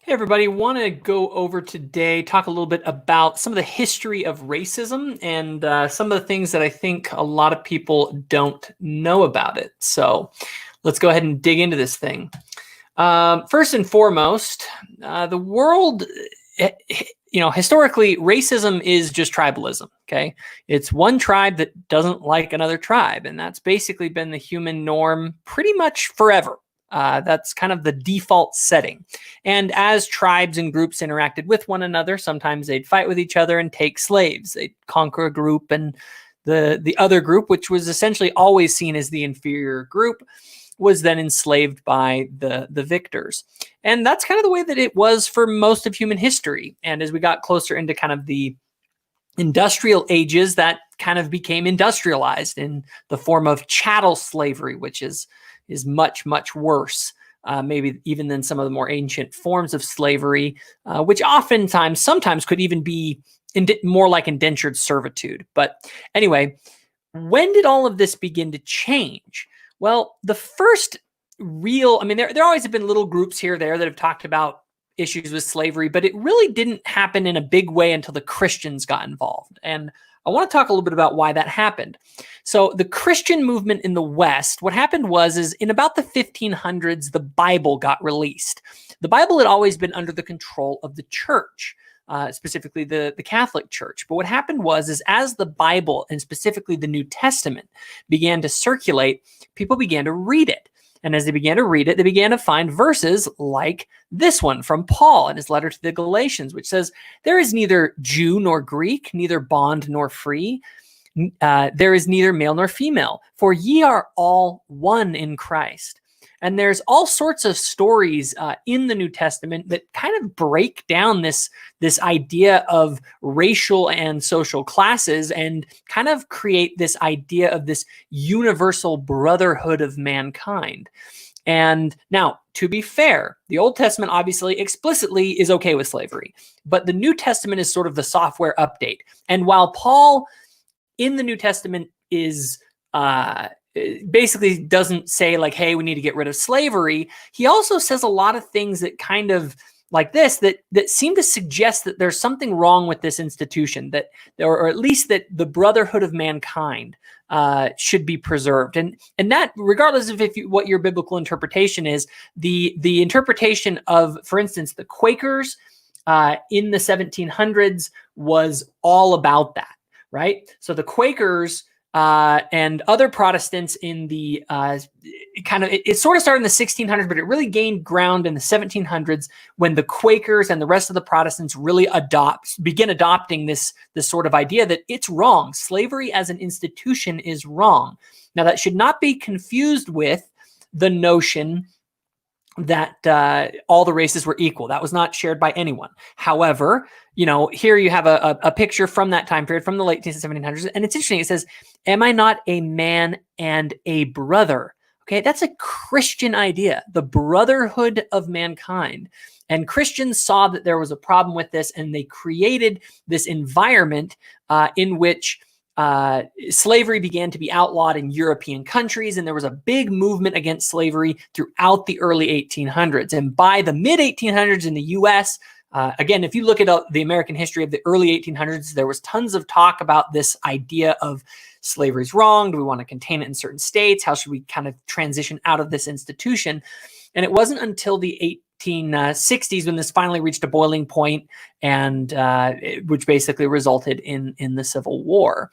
Hey everybody, want to go over today, talk a little bit about some of the history of racism and some of the things that I think a lot of people don't know about it. So let's go ahead and dig into this thing. First and foremost, the world, historically, racism is just tribalism, okay? It's one tribe that doesn't like another tribe, and that's basically been the human norm pretty much forever. That's kind of the default setting. And as tribes and groups interacted with one another, sometimes they'd fight with each other and take slaves. They'd conquer a group, and the other group, which was essentially always seen as the inferior group, was then enslaved by the victors. And that's kind of the way that it was for most of human history. And as we got closer into kind of the industrial ages, that kind of became industrialized in the form of chattel slavery, which is much, much worse, maybe even than some of the more ancient forms of slavery, which sometimes could even be more like indentured servitude. But anyway, when did all of this begin to change? Well, the first real, there always have been little groups here or there that have talked about issues with slavery, but it really didn't happen in a big way until the Christians got involved. And I want to talk a little bit about why that happened. So the Christian movement in the West, what happened is in about the 1500s, the Bible got released. The Bible had always been under the control of the church, specifically the Catholic Church. But what happened is as the Bible, and specifically the New Testament, began to circulate, people began to read it. And as they began to read it, they began to find verses like this one from Paul in his letter to the Galatians, which says, "There is neither Jew nor Greek, neither bond nor free. There is neither male nor female, for ye are all one in Christ." And there's all sorts of stories in the New Testament that kind of break down this idea of racial and social classes and kind of create this idea of this universal brotherhood of mankind. And now, to be fair, the Old Testament obviously explicitly is okay with slavery, but the New Testament is sort of the software update. And while Paul in the New Testament is basically doesn't say like, hey, we need to get rid of slavery, he also says a lot of things that kind of like this that seem to suggest that there's something wrong with this institution, that or at least that the brotherhood of mankind should be preserved. And that, regardless of what your biblical interpretation is, the interpretation of, for instance, the Quakers in the 1700s was all about that, right? So the Quakers and other Protestants in the it sort of started in the 1600s, but it really gained ground in the 1700s when the Quakers and the rest of the Protestants really begin adopting this sort of idea that it's wrong. Slavery as an institution is wrong. Now, that should not be confused with the notion that all the races were equal. That was not shared by anyone. However, here you have a picture from that time period, from the late 1700s, and it's interesting. It says, "Am I not a man and a brother?" Okay, that's a Christian idea, the brotherhood of mankind. And Christians saw that there was a problem with this, and they created this environment in which slavery began to be outlawed in European countries, and there was a big movement against slavery throughout the early 1800s. And by the mid 1800s in the US, again, if you look at the American history of the early 1800s, there was tons of talk about this idea of slavery's wrong. Do we want to contain it in certain states? How should we kind of transition out of this institution? And it wasn't until the 1860s when this finally reached a boiling point, and which basically resulted in the Civil War.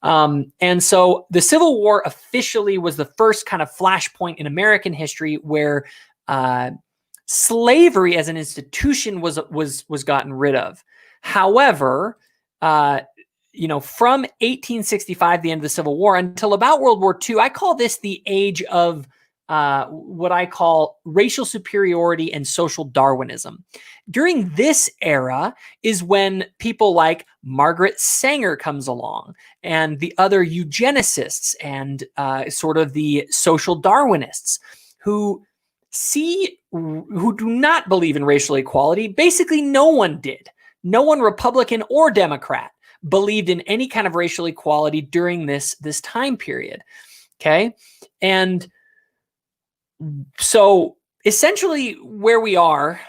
And so the Civil War officially was the first kind of flashpoint in American history where slavery as an institution was gotten rid of. However, from 1865, the end of the Civil War, until about World War II, I call this the age of what I call racial superiority and social Darwinism. During this era is when people like Margaret Sanger comes along, and the other eugenicists and sort of the social Darwinists who do not believe in racial equality. Basically, no one did. No one, Republican or Democrat, believed in any kind of racial equality during this time period. Okay, and so essentially where we are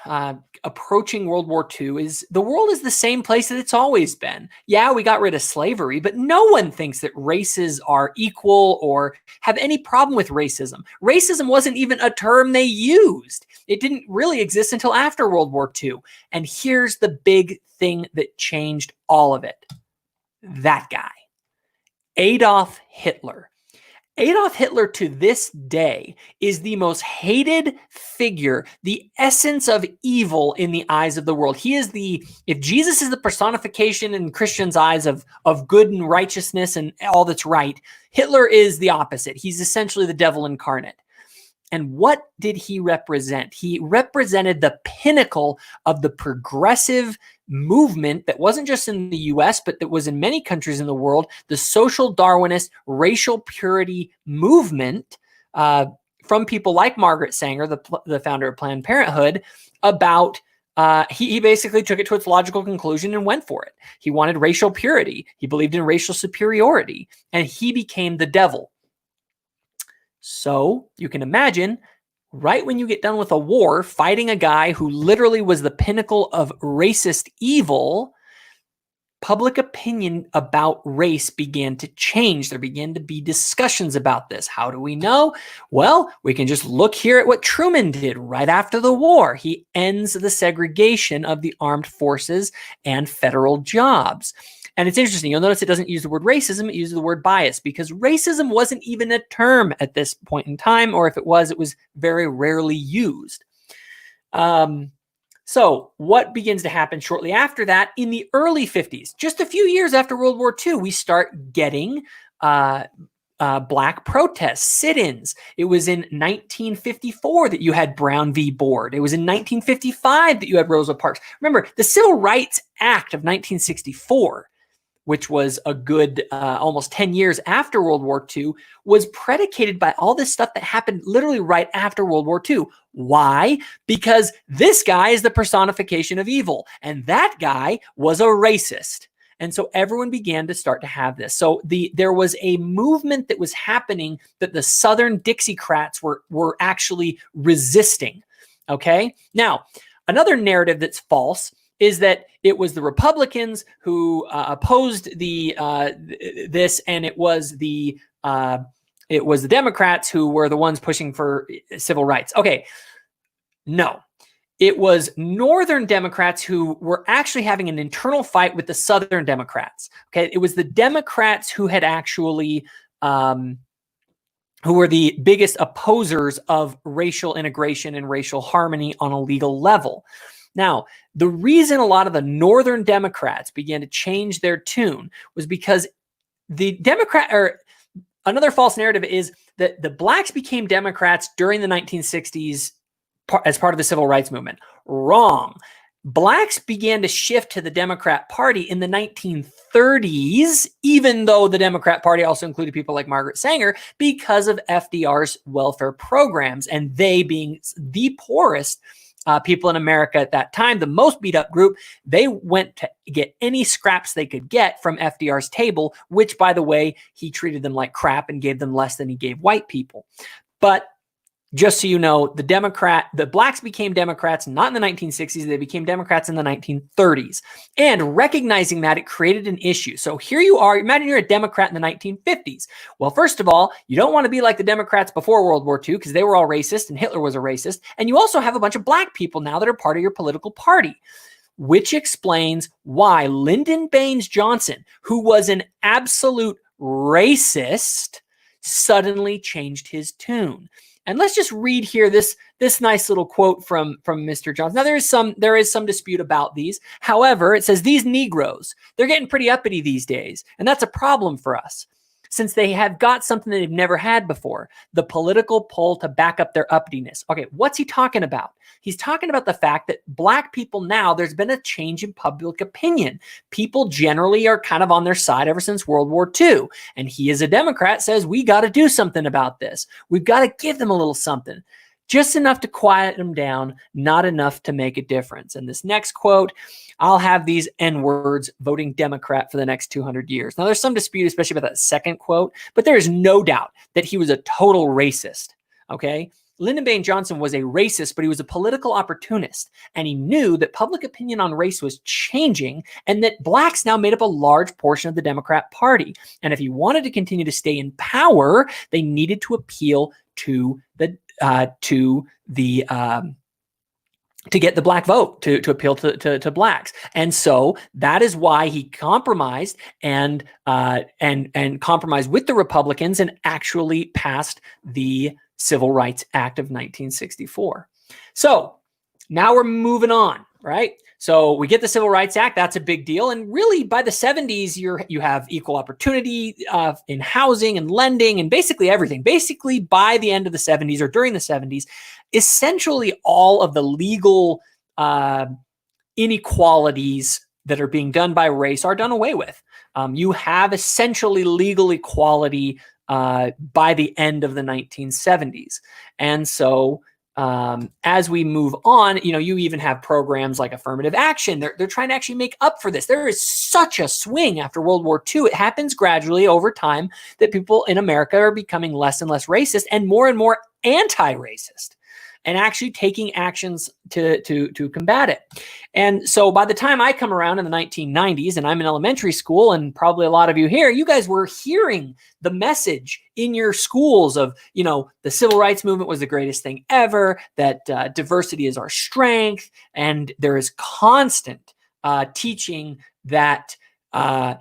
approaching World War II is the world is the same place that it's always been. Yeah, we got rid of slavery, but no one thinks that races are equal or have any problem with racism. Racism wasn't even a term they used. It didn't really exist until after World War II. And here's the big thing that changed all of it. That guy, Adolf Hitler. Adolf Hitler to this day is the most hated figure, the essence of evil in the eyes of the world. He is if Jesus is the personification in Christians' eyes of good and righteousness and all that's right, Hitler is the opposite. He's essentially the devil incarnate. And what did he represent? He represented the pinnacle of the progressive movement that wasn't just in the US, but that was in many countries in the world, the social Darwinist racial purity movement from people like Margaret Sanger, the founder of Planned Parenthood, about he basically took it to its logical conclusion and went for it. He wanted racial purity. He believed in racial superiority, and he became the devil. So you can imagine, right when you get done with a war, fighting a guy who literally was the pinnacle of racist evil, public opinion about race began to change. There began to be discussions about this. How do we know? Well, we can just look here at what Truman did right after the war. He ends the segregation of the armed forces and federal jobs. And it's interesting. You'll notice it doesn't use the word racism. It uses the word bias because racism wasn't even a term at this point in time, or if it was very rarely used. So what begins to happen shortly after that? In the early 50s, just a few years after World War II, we start getting black protests, sit-ins. It was in 1954 that you had Brown v. Board. It was in 1955 that you had Rosa Parks. Remember, the Civil Rights Act of 1964, which was a good almost 10 years after World War II, was predicated by all this stuff that happened literally right after World War II. Why? Because this guy is the personification of evil, and that guy was a racist. And so everyone began to start to have this. So there was a movement that was happening that the Southern Dixiecrats were actually resisting. Okay? Now, another narrative that's false is that it was the Republicans who opposed this, and it was the Democrats who were the ones pushing for civil rights. Okay, no. It was Northern Democrats who were actually having an internal fight with the Southern Democrats. Okay, it was the Democrats who had actually who were the biggest opposers of racial integration and racial harmony on a legal level. Now, the reason a lot of the Northern Democrats began to change their tune was because another false narrative is that the blacks became Democrats during the 1960s as part of the civil rights movement. Wrong. Blacks began to shift to the Democrat Party in the 1930s, even though the Democrat Party also included people like Margaret Sanger, because of FDR's welfare programs, and they being the poorest people in America at that time, the most beat up group, they went to get any scraps they could get from FDR's table, which, by the way, he treated them like crap and gave them less than he gave white people. But just so you know, the blacks became Democrats not in the 1960s. They became Democrats in the 1930s. And recognizing that, it created an issue. So here you are. Imagine you're a Democrat in the 1950s. Well, first of all, you don't want to be like the Democrats before World War II because they were all racist and Hitler was a racist. And you also have a bunch of black people now that are part of your political party, which explains why Lyndon Baines Johnson, who was an absolute racist, suddenly changed his tune. And let's just read here this nice little quote from Mr. Johnson. Now, there is some dispute about these. However, it says, these Negroes, they're getting pretty uppity these days. And that's a problem for us, since they have got something that they've never had before, the political pull to back up their uppityness. Okay, what's he talking about? He's talking about the fact that black people now, there's been a change in public opinion. People generally are kind of on their side ever since World War II. And he, as a Democrat, says, we got to do something about this. We've got to give them a little something. Just enough to quiet them down, not enough to make a difference. And this next quote, I'll have these N-words voting Democrat for the next 200 years. Now, there's some dispute, especially about that second quote, but there is no doubt that he was a total racist, okay? Lyndon Baines Johnson was a racist, but he was a political opportunist. And he knew that public opinion on race was changing and that blacks now made up a large portion of the Democrat Party. And if he wanted to continue to stay in power, they needed to appeal to get the black vote, to appeal to blacks. And so that is why he compromised and compromised with the Republicans and actually passed the Civil Rights Act of 1964. So now we're moving on, right? So we get the Civil Rights Act. That's a big deal. And really by the 70s, you have equal opportunity in housing and lending and basically everything. Basically by the end of the 70s or during the 70s, essentially all of the legal inequalities that are being done by race are done away with. You have essentially legal equality by the end of the 1970s. And so as we move on, you even have programs like affirmative action. They're trying to actually make up for this. There is such a swing after World War II. It happens gradually over time that people in America are becoming less and less racist and more anti-racist, and actually taking actions to combat it. And so by the time I come around in the 1990s and I'm in elementary school, and probably a lot of you here, you guys were hearing the message in your schools of, the civil rights movement was the greatest thing ever, that diversity is our strength. And there is constant teaching that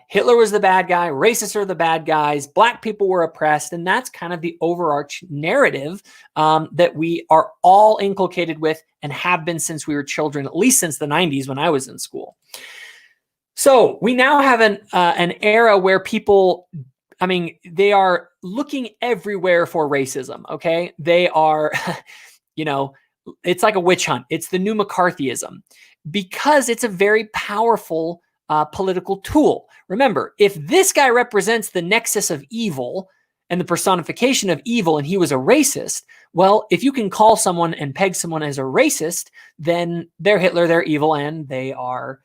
Hitler was the bad guy, racists are the bad guys, black people were oppressed. And that's kind of the overarching narrative that we are all inculcated with and have been since we were children, at least since the 90s when I was in school. So we now have an era where people, they are looking everywhere for racism, okay? They are, it's like a witch hunt. It's the new McCarthyism because it's a very powerful political tool. Remember, if this guy represents the nexus of evil and the personification of evil and he was a racist, well, if you can call someone and peg someone as a racist, then they're Hitler, they're evil, and they are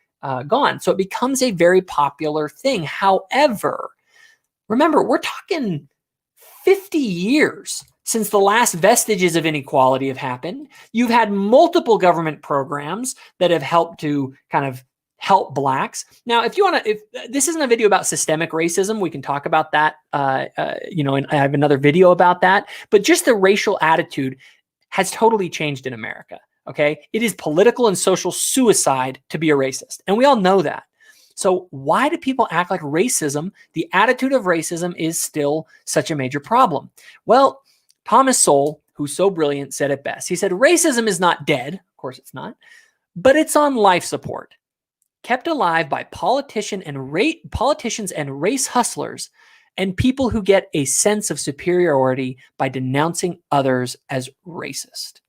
gone. So it becomes a very popular thing. However, remember, we're talking 50 years since the last vestiges of inequality have happened. You've had multiple government programs that have helped to kind of help blacks. Now, if this isn't a video about systemic racism, we can talk about that, and I have another video about that, but just the racial attitude has totally changed in America, okay? It is political and social suicide to be a racist, and we all know that. So why do people act like racism, the attitude of racism, is still such a major problem? Well, Thomas Sowell, who's so brilliant, said it best. He said, racism is not dead, of course it's not, but it's on life support, kept alive by politicians and race hustlers and people who get a sense of superiority by denouncing others as racist.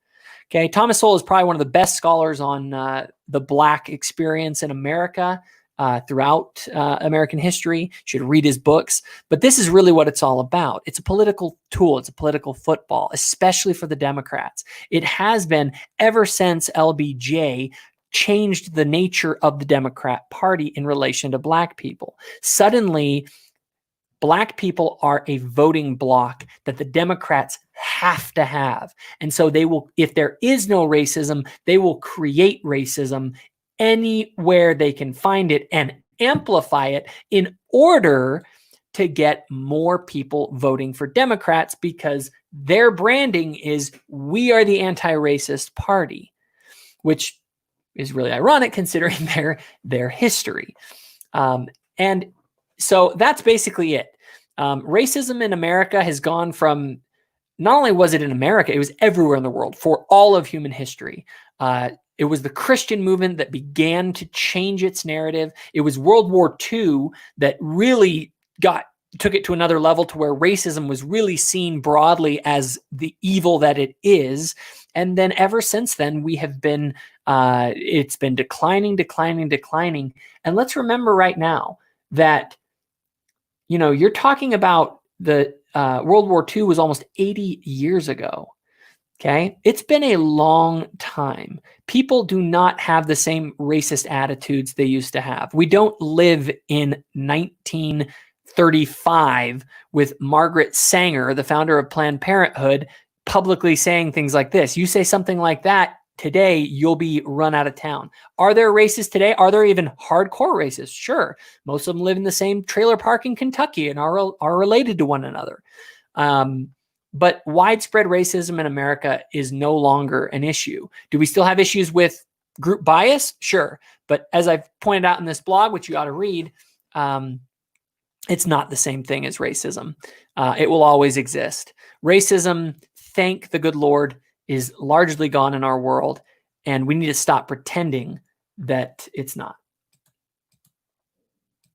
Okay, Thomas Sowell is probably one of the best scholars on the black experience in America throughout American history. You should read his books. But this is really what it's all about. It's a political tool. It's a political football, especially for the Democrats. It has been ever since LBJ changed the nature of the Democrat Party in relation to black people. Suddenly, black people are a voting bloc that the Democrats have to have. And so they will, if there is no racism, they will create racism anywhere they can find it and amplify it in order to get more people voting for Democrats, because their branding is, we are the anti-racist party, which is really ironic considering their history. And so that's basically it. Racism in America has gone from, not only was it in America, it was everywhere in the world for all of human history. It was the Christian movement that began to change its narrative. It was World War II that really took it to another level, to where racism was really seen broadly as the evil that it is. And then ever since then, we have been, it's been declining. And let's remember right now that, you're talking about the World War II was almost 80 years ago. Okay. It's been a long time. People do not have the same racist attitudes they used to have. We don't live in 1935 with Margaret Sanger, the founder of Planned Parenthood, publicly saying things like this. You say something like that today, you'll be run out of town. Are there races today? Are there even hardcore races? Sure. Most of them live in the same trailer park in Kentucky and are related to one another. But widespread racism in America is no longer an issue. Do we still have issues with group bias? Sure. But as I've pointed out in this blog, which you ought to read, it's not the same thing as racism. It will always exist. Racism, thank the good Lord, is largely gone in our world, and we need to stop pretending that it's not.